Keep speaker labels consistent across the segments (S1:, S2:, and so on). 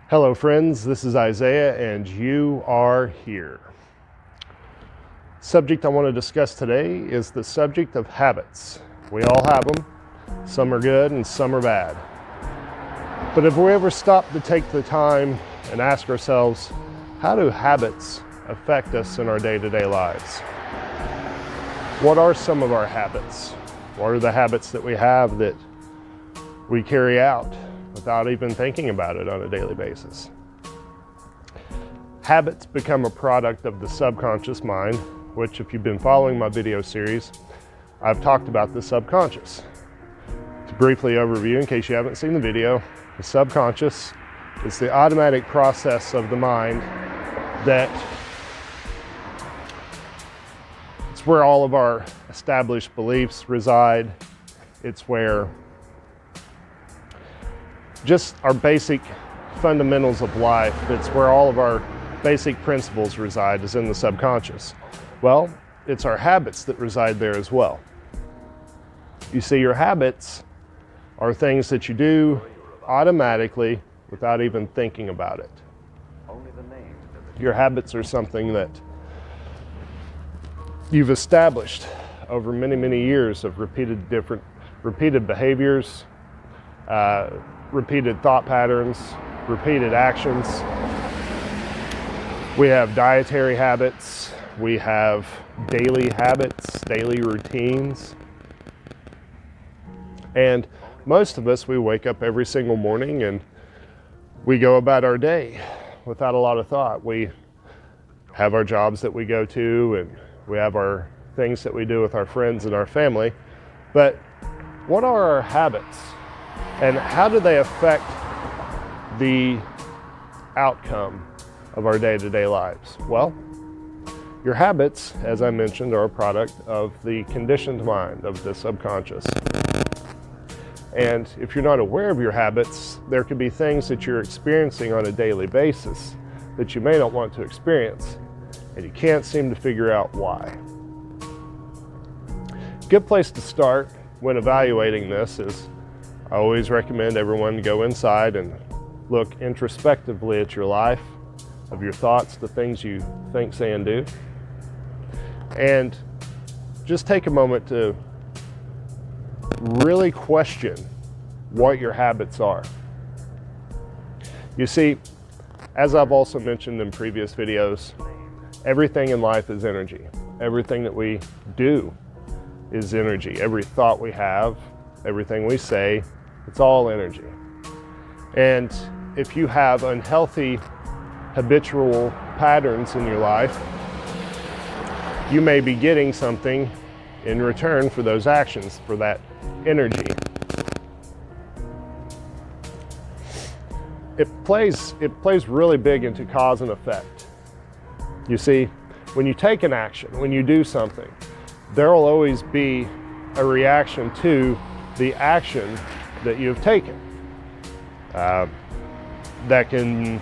S1: Hello friends, this is Isaiah and you are here. Subject I want to discuss today is the subject of habits. We all have them. Some are good and some are bad. But if we ever stop to take the time and ask ourselves, how do habits affect us in our day-to-day lives? What are some of our habits? What are the habits that we have that we carry out without even thinking about it on a daily basis? Habits become a product of the subconscious mind, which if you've been following my video series, I've talked about the subconscious. To briefly overview, in case you haven't seen the video, the subconscious is the automatic process of the mind that it's where all of our established beliefs reside. It's where just our basic fundamentals of life. It's where all of our basic principles reside, is in the subconscious. Well, it's our habits that reside there as well. You see, your habits are things that you do automatically without even thinking about it. Your habits are something that you've established over many, many years of repeated behaviors, repeated thought patterns, repeated actions. We have dietary habits, we have daily habits, daily routines. And most of us, we wake up every single morning and we go about our day without a lot of thought. We have our jobs that we go to and we have our things that we do with our friends and our family. But what are our habits? And how do they affect the outcome of our day-to-day lives? Well, your habits, as I mentioned, are a product of the conditioned mind, of the subconscious. And if you're not aware of your habits, there could be things that you're experiencing on a daily basis that you may not want to experience, and you can't seem to figure out why. A good place to start when evaluating this is, I always recommend everyone go inside and look introspectively at your life, of your thoughts, the things you think, say, and do. And just take a moment to really question what your habits are. You see, as I've also mentioned in previous videos, everything in life is energy. Everything that we do is energy. Every thought we have, everything we say, it's all energy. And if you have unhealthy habitual patterns in your life, you may be getting something in return for those actions, for that energy. It plays really big into cause and effect. You see, when you take an action, when you do something, there will always be a reaction to the action that you've taken. That can,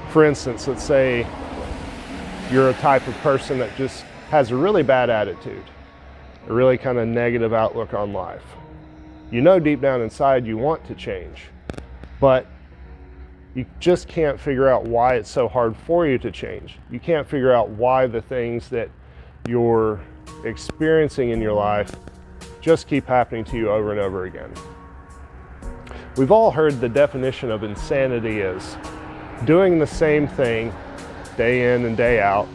S1: for instance, let's say you're a type of person that just has a really bad attitude, a really kind of negative outlook on life. You know deep down inside you want to change, but you just can't figure out why it's so hard for you to change. You can't figure out why the things that you're experiencing in your life just keep happening to you over and over again. We've all heard the definition of insanity is doing the same thing day in and day out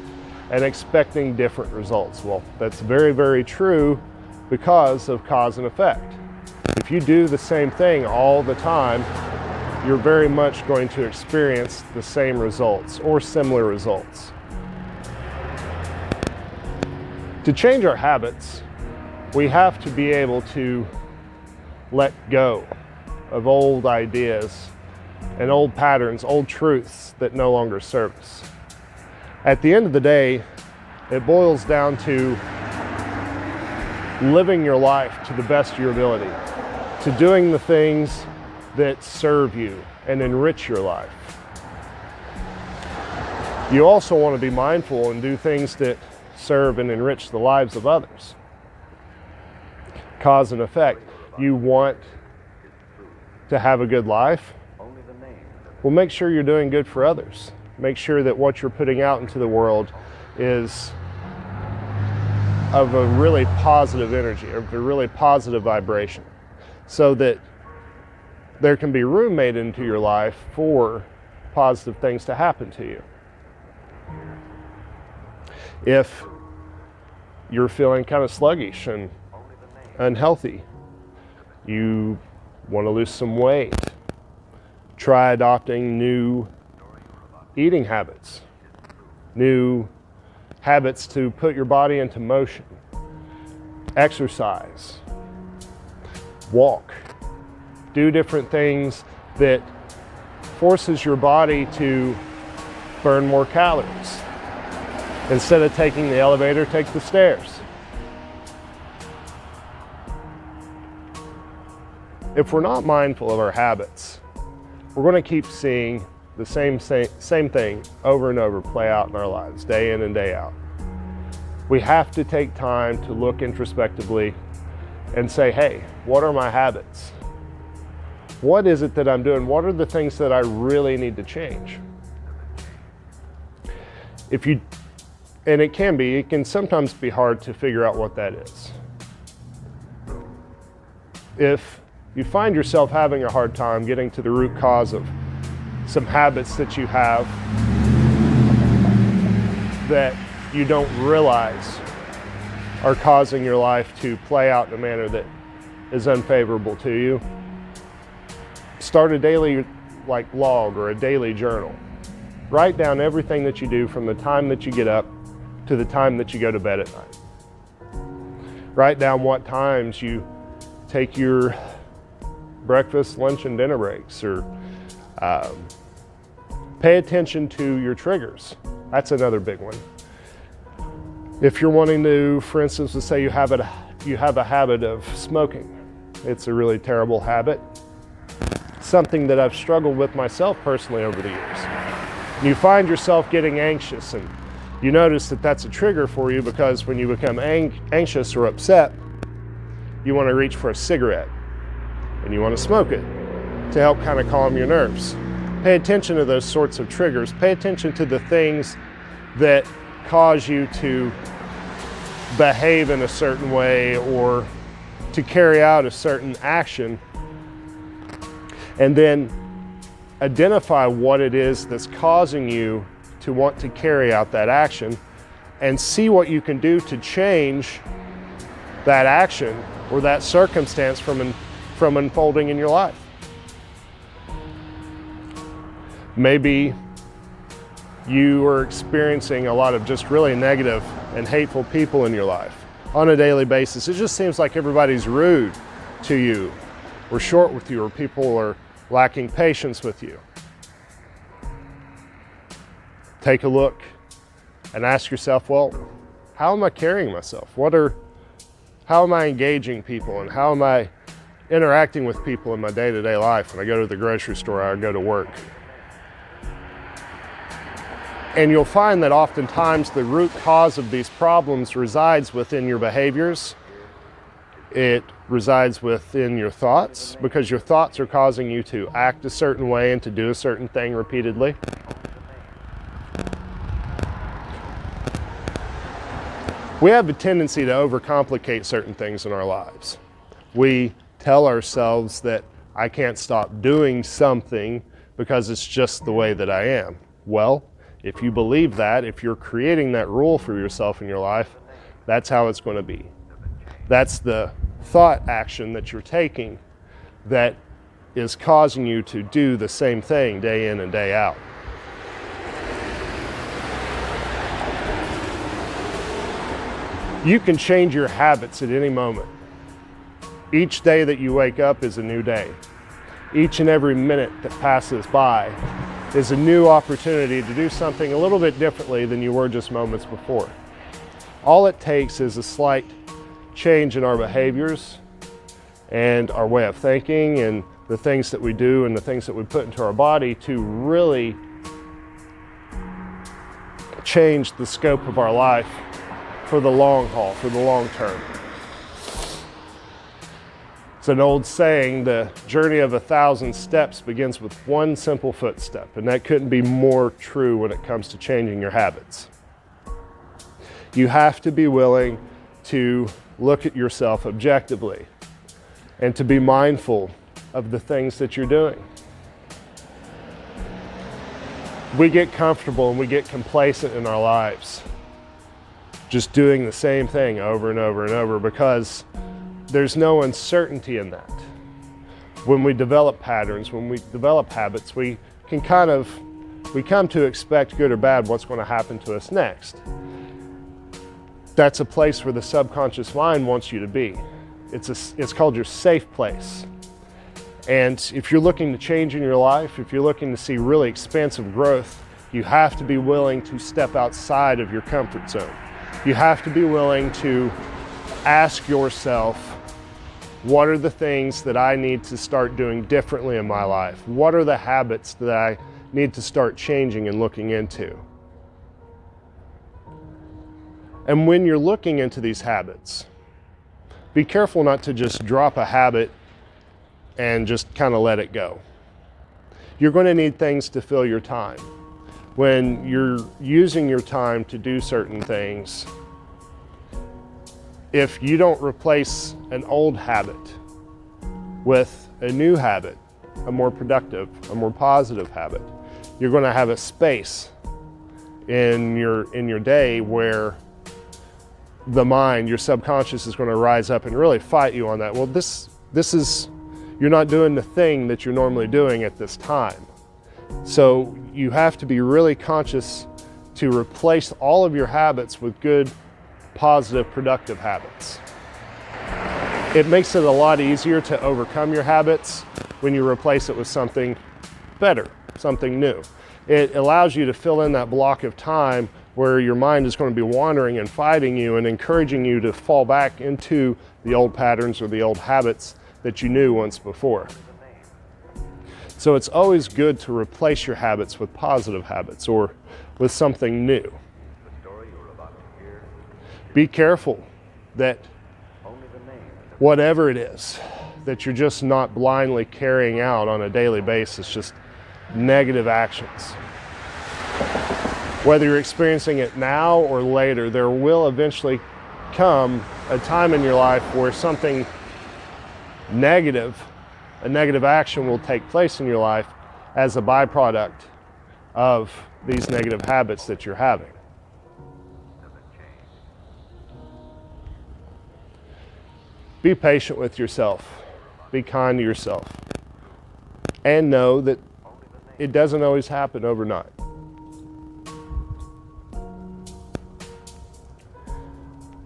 S1: and expecting different results. Well, that's very, very true because of cause and effect. If you do the same thing all the time, you're very much going to experience the same results or similar results. To change our habits, we have to be able to let go of old ideas and old patterns, old truths that no longer serve us. At the end of the day, it boils down to living your life to the best of your ability, to doing the things that serve you and enrich your life. You also want to be mindful and do things that serve and enrich the lives of others. Cause and effect. You want to have a good life, Well, make sure you're doing good for others. Make sure that what you're putting out into the world is of a really positive energy, of a really positive vibration, so that there can be room made into your life for positive things to happen to you. If you're feeling kind of sluggish and unhealthy, you want to lose some weight, try adopting new eating habits, new habits to put your body into motion. Exercise, walk, do different things that forces your body to burn more calories. Instead of taking the elevator, take the stairs. If we're not mindful of our habits, we're going to keep seeing the same thing over and over play out in our lives, day in and day out. We have to take time to look introspectively and say, hey, what are my habits? What is it that I'm doing? What are the things that I really need to change? And it can sometimes be hard to figure out what that is. If you find yourself having a hard time getting to the root cause of some habits that you have that you don't realize are causing your life to play out in a manner that is unfavorable to you, start a daily log or a daily journal. Write down everything that you do from the time that you get up to the time that you go to bed at night. Write down what times you take your breakfast, lunch, and dinner breaks, or pay attention to your triggers. That's another big one. If you're wanting to, for instance, let's say you have a habit of smoking. It's a really terrible habit. Something that I've struggled with myself personally over the years. You find yourself getting anxious, and you notice that that's a trigger for you, because when you become anxious or upset, you want to reach for a cigarette and you want to smoke it to help kind of calm your nerves. Pay attention to those sorts of triggers. Pay attention to the things that cause you to behave in a certain way or to carry out a certain action, and then identify what it is that's causing you to want to carry out that action, and see what you can do to change that action or that circumstance from unfolding in your life. Maybe you are experiencing a lot of just really negative and hateful people in your life on a daily basis. It just seems like everybody's rude to you or short with you, or people are lacking patience with you. Take a look and ask yourself, well, how am I carrying myself? How am I engaging people, and how am I interacting with people in my day-to-day life when I go to the grocery store or I go to work? And you'll find that oftentimes the root cause of these problems resides within your behaviors. It resides within your thoughts, because your thoughts are causing you to act a certain way and to do a certain thing repeatedly. We have a tendency to overcomplicate certain things in our lives. We tell ourselves that I can't stop doing something because it's just the way that I am. Well, if you believe that, if you're creating that rule for yourself in your life, that's how it's going to be. That's the thought action that you're taking that is causing you to do the same thing day in and day out. You can change your habits at any moment. Each day that you wake up is a new day. Each and every minute that passes by is a new opportunity to do something a little bit differently than you were just moments before. All it takes is a slight change in our behaviors and our way of thinking and the things that we do and the things that we put into our body to really change the scope of our life for the long haul, for the long term. It's an old saying, the journey of 1,000 steps begins with one simple footstep, and that couldn't be more true when it comes to changing your habits. You have to be willing to look at yourself objectively and to be mindful of the things that you're doing. We get comfortable and we get complacent in our lives, just doing the same thing over and over and over, because there's no uncertainty in that. When we develop patterns, when we develop habits, we come to expect, good or bad, what's going to happen to us next. That's a place where the subconscious mind wants you to be. It's called your safe place. And if you're looking to change in your life, if you're looking to see really expansive growth, you have to be willing to step outside of your comfort zone. You have to be willing to ask yourself, what are the things that I need to start doing differently in my life? What are the habits that I need to start changing and looking into? And when you're looking into these habits, be careful not to just drop a habit and just kind of let it go. You're going to need things to fill your time. When you're using your time to do certain things, if you don't replace an old habit with a new habit, a more productive, a more positive habit, you're going to have a space in your day where the mind, your subconscious, is going to rise up and really fight you on that. Well, this is, you're not doing the thing that you're normally doing at this time. So you have to be really conscious to replace all of your habits with good, positive, productive habits. It makes it a lot easier to overcome your habits when you replace it with something better, something new. It allows you to fill in that block of time where your mind is going to be wandering and fighting you and encouraging you to fall back into the old patterns or the old habits that you knew once before. So it's always good to replace your habits with positive habits or with something new. Be careful that whatever it is, that you're just not blindly carrying out on a daily basis, just negative actions. Whether you're experiencing it now or later, there will eventually come a time in your life where something negative, a negative action will take place in your life as a byproduct of these negative habits that you're having. Be patient with yourself. Be kind to yourself. And know that it doesn't always happen overnight.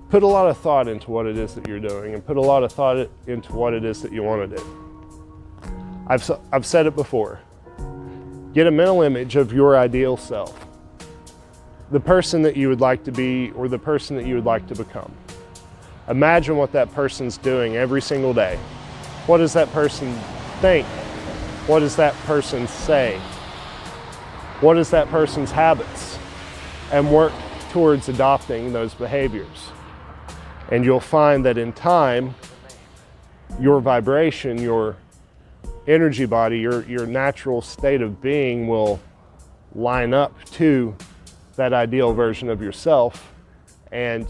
S1: Put a lot of thought into what it is that you're doing, and put a lot of thought into what it is that you want to do. I've said it before. Get a mental image of your ideal self. The person that you would like to be, or the person that you would like to become. Imagine what that person's doing every single day. What does that person think? What does that person say? What is that person's habits? And work towards adopting those behaviors. And you'll find that in time, your vibration, your energy body, your natural state of being will line up to that ideal version of yourself. And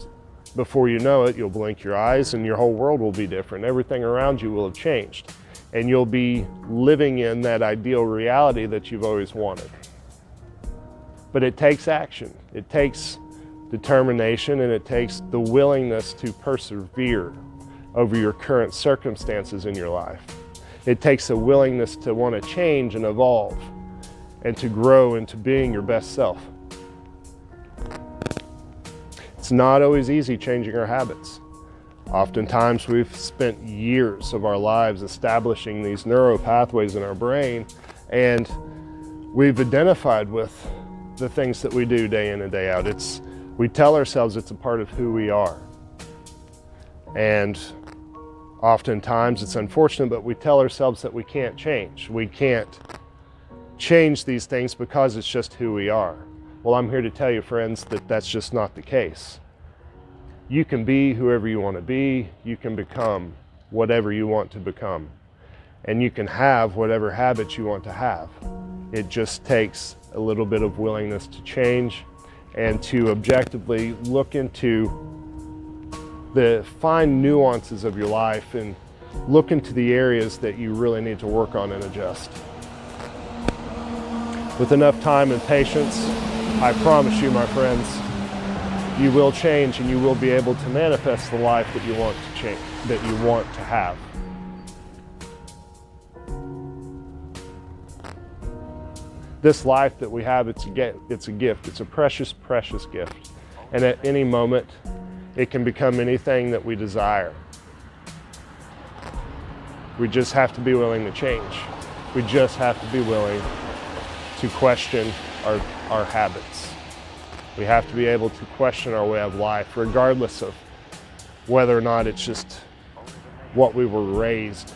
S1: before you know it, you'll blink your eyes and your whole world will be different. Everything around you will have changed. And you'll be living in that ideal reality that you've always wanted. But it takes action. It takes determination, and it takes the willingness to persevere over your current circumstances in your life. It takes a willingness to want to change and evolve and to grow into being your best self. It's not always easy changing our habits. Oftentimes we've spent years of our lives establishing these neural pathways in our brain, and we've identified with the things that we do day in and day out. We tell ourselves it's a part of who we are. And oftentimes it's unfortunate, but we tell ourselves that we can't change. We can't change these things because it's just who we are. Well, I'm here to tell you, friends, that that's just not the case. You can be whoever you want to be. You can become whatever you want to become. And you can have whatever habits you want to have. It just takes a little bit of willingness to change and to objectively look into the fine nuances of your life and look into the areas that you really need to work on and adjust. With enough time and patience, I promise you, my friends, you will change and you will be able to manifest the life that you want to change, that you want to have. This life that we have, it's a gift. It's a precious, precious gift. And at any moment, it can become anything that we desire. We just have to be willing to change. We just have to be willing to question our habits. We have to be able to question our way of life, regardless of whether or not it's just what we were raised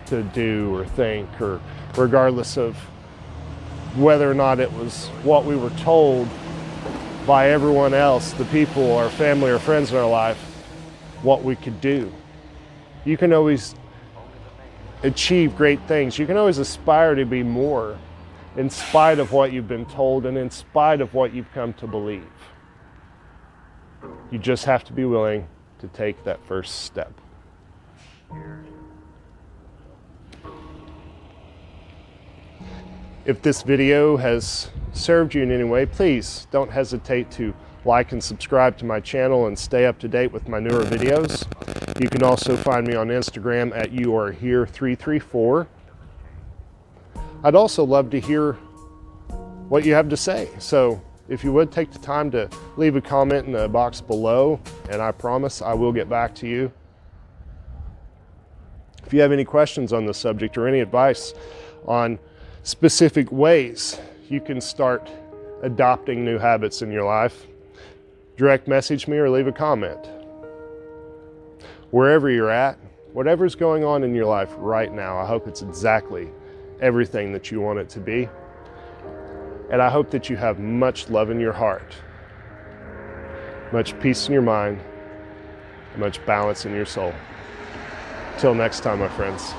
S1: to do or think, or regardless of whether or not it was what we were told by everyone else, the people, our family or friends in our life, what we could do. You can always achieve great things. You can always aspire to be more in spite of what you've been told and in spite of what you've come to believe. You just have to be willing to take that first step. If this video has served you in any way, please don't hesitate to like and subscribe to my channel and stay up to date with my newer videos. You can also find me on Instagram at youarehere334. I'd also love to hear what you have to say. So if you would take the time to leave a comment in the box below, and I promise I will get back to you. If you have any questions on the subject or any advice on specific ways you can start adopting new habits in your life, direct message me or leave a comment. Wherever you're at, whatever's going on in your life right now, I hope it's exactly everything that you want it to be. And I hope that you have much love in your heart, much peace in your mind, and much balance in your soul. Till next time, my friends.